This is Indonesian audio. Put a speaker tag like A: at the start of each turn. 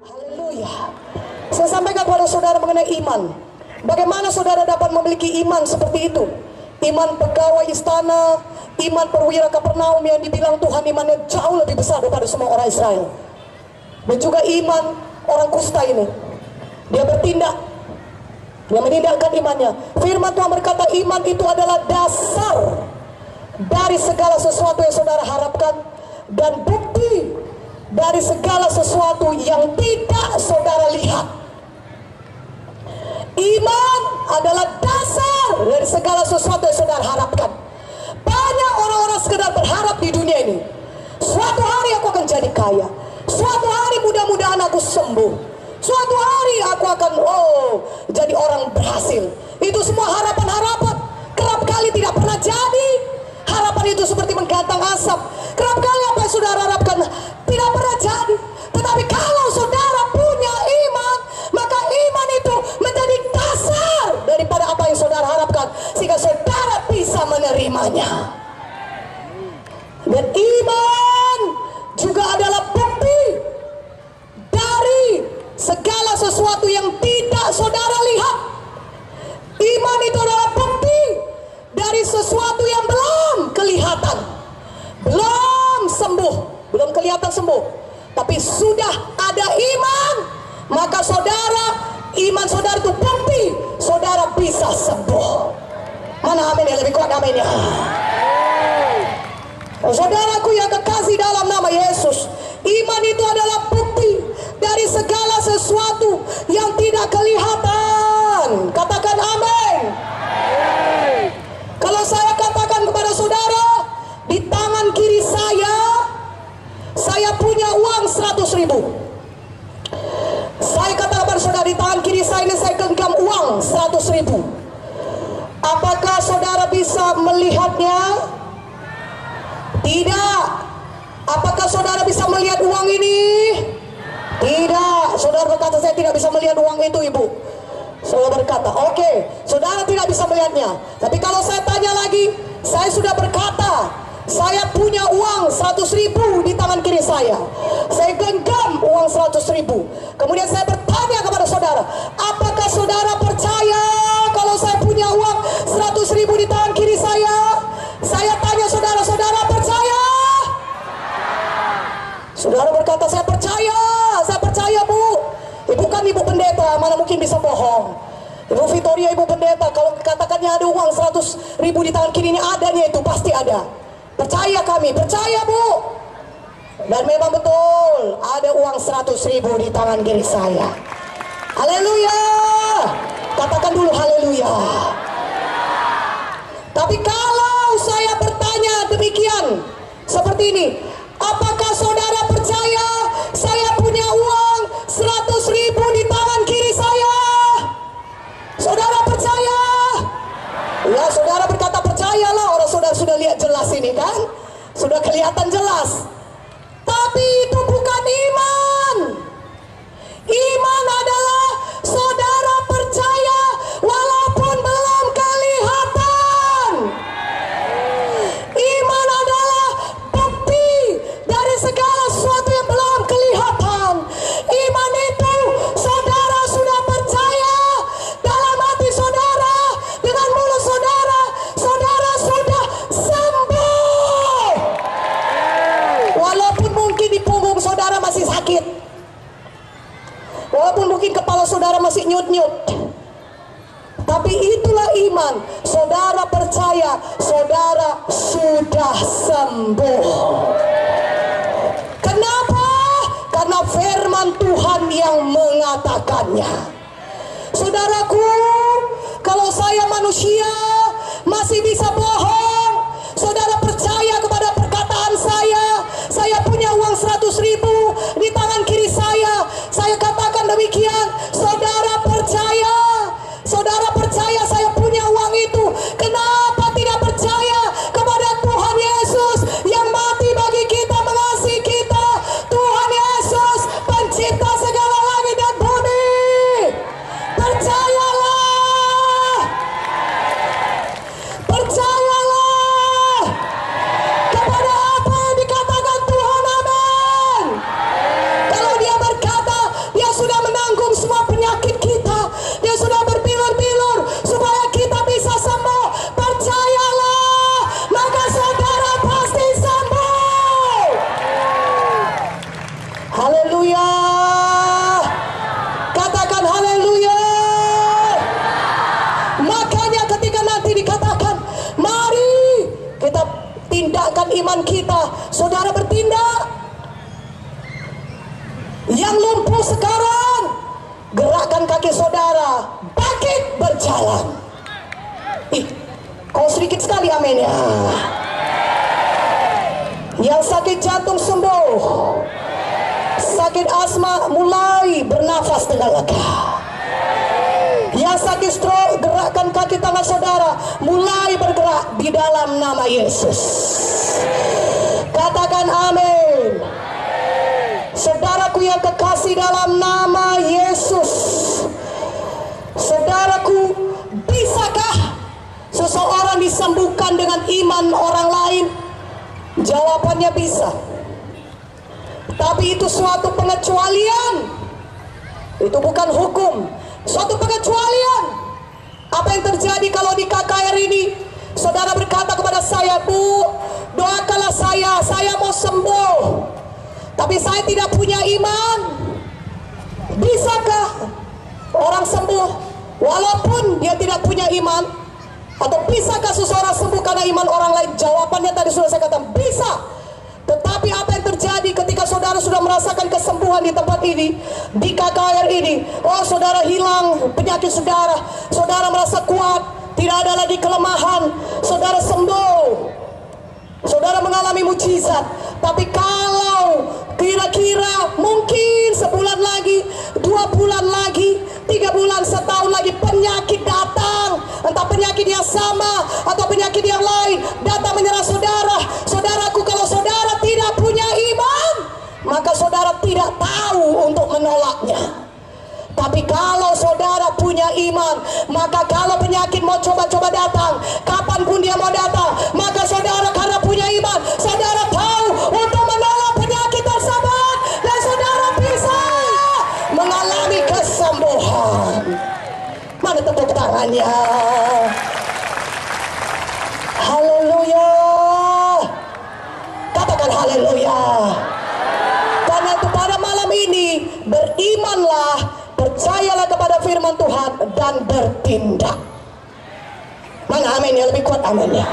A: Haleluya. Saya sampaikan kepada saudara mengenai iman. Bagaimana saudara dapat memiliki iman seperti itu? Iman pegawai istana, iman perwira Kapernaum yang dibilang Tuhan imannya jauh lebih besar daripada semua orang Israel. Dan juga iman orang kusta ini. Dia bertindak, dia menindakkan imannya. Firman Tuhan berkata iman itu adalah dasar dari segala sesuatu yang saudara harapkan dan bukti dari segala sesuatu yang tidak saudara lihat. Iman adalah dasar dari segala sesuatu yang saudara harapkan. Banyak orang-orang sekedar berharap di dunia ini. Suatu hari aku akan jadi kaya. Suatu hari mudah-mudahan aku sembuh. Suatu hari aku akan jadi orang berhasil. Itu semua harapan-harapan. Kerap kali tidak pernah jadi. Harapan itu seperti menggantang asap. Kerap kali apa yang saudara harapkan tidak pernah jadi. Tetapi kalau saudara punya iman, maka iman itu menjadi dasar daripada apa yang saudara harapkan, sehingga saudara bisa menerimanya. Dan iman juga adalah bukti dari segala sesuatu yang tidak saudara lihat. Iman itu adalah bukti dari sesuatu yang belum kelihatan, belum sembuh, belum kelihatan sembuh, tapi sudah ada iman, maka saudara, iman saudara itu bukti saudara bisa sembuh. Mana amin yang lebih kuat aminnya? Saudaraku yang kekasih dalam nama Yesus, iman itu adalah bukti dari segala sesuatu yang tidak kelihatan. Katakan amin. Kalau saya katakan kepada saudara, di tangan kiri saya punya uang 100.000. Saya katakan kepada saudara, di tangan kiri saya ini saya genggam uang 100.000. Apakah saudara bisa melihatnya? Tidak. Apakah saudara bisa melihat uang ini? Tidak. Saudara berkata saya tidak bisa melihat uang itu, ibu. Saudara berkata, oke, saudara tidak bisa melihatnya. Tapi kalau saya tanya lagi, saya sudah berkata, saya punya uang 100.000 di tangan kiri saya. Saya genggam uang 100.000. Kemudian saya bertanya kepada saudara, apakah saudara percaya kalau saya punya uang 100.000 di tangan kiri saya? Saya tanya saudara, saudara percaya? Saudara berkata, saya percaya bu. Ibu kan ibu pendeta, mana mungkin bisa bohong. Ibu Victoria, ibu pendeta, kalau katakannya ada uang 100.000 di tangan kirinya, adanya itu pasti ada. Percaya kami, percaya bu. Dan memang betul, ada uang 100.000 di tangan kiri saya. Haleluya. Katakan dulu haleluya. Tapi kalau saya bertanya demikian, seperti ini, apakah saudara percaya saya punya uang 100.000 di tangan kiri saya? Saudara percaya? Ya, saudara berkata percayalah, orang saudara sudah lihat jelas ini kan? Sudah kelihatan jelas. Tapi itu bukan iman. Iman adalah saudara percaya walaupun belum kelihatan. Iman adalah bukti dari segala sesuatu yang belum kelihatan. Iman itu saudara sudah percaya dalam hati saudara, dengan mulut saudara, saudara sudah sembuh. Walaupun mungkin di punggung saudara masih sakit, walaupun mungkin kepala saudara masih nyut-nyut, tapi itulah iman. Saudara percaya saudara sudah sembuh. Kenapa? Karena firman Tuhan yang mengatakannya. Saudaraku, kalau saya manusia masih bisa bohong, saudara percaya kepada perkataan saya punya uang 100.000 di tangan kiri saya katakan demikian, saudara percaya saya punya uang itu. Kenapa tidak percaya kepada Tuhan Yesus yang mati bagi kita, mengasihi kita? Tuhan Yesus pencipta segala langit dan bumi. Percayalah. Percaya. Makanya ketika nanti dikatakan, mari kita tindakan iman kita, saudara bertindak. Yang lumpuh sekarang, gerakkan kaki saudara, bangkit berjalan. Kau sedikit sekali amin ya. Yang sakit jantung sembuh, sakit asma mulai bernafas dengan lega. Yang sakit stroke, gerakkan kaki tangan saudara, mulai bergerak di dalam nama Yesus. Katakan amin. Saudaraku yang kekasih dalam nama Yesus, saudaraku, bisakah seseorang disembuhkan dengan iman orang lain? Jawabannya bisa. Tapi itu suatu pengecualian. Itu bukan hukum, suatu pengecualian. Apa yang terjadi kalau di KKR ini saudara berkata kepada saya, Bu, doakanlah saya mau sembuh, tapi saya tidak punya iman. Bisakah orang sembuh walaupun dia tidak punya iman? Atau bisakah seseorang sembuh karena iman orang lain? Jawabannya tadi sudah saya katakan, bisa. Tetapi apa yang terjadi ketika saudara sudah merasakan kesembuhan di tempat ini, di KKR ini? Oh, saudara hilang penyakit saudara, saudara merasa kuat, tidak ada lagi kelemahan, saudara sembuh, saudara mengalami mujizat. Tapi kalau kira-kira mungkin sebulan lagi, 2 bulan lagi, 3 bulan, setahun lagi penyakit datang, entah penyakit yang sama atau penyakit yang lain datang menyerang saudara. Saudaraku, kalau saudara tidak punya iman, maka saudara tidak tahu untuk menolaknya. Tapi kalau saudara punya iman, maka kalau penyakit mau coba-coba datang, kapanpun dia mau datang, maka saudara karena punya iman, saudara tahu untuk menolak penyakit tersebut, dan saudara bisa mengalami kesembuhan. Mana tepuk tangannya? Haleluya. Katakan haleluya. Karena itu pada malam ini berimanlah, percayalah kepada firman Tuhan dan bertindak. Mana amin ya, lebih kuat aminnya.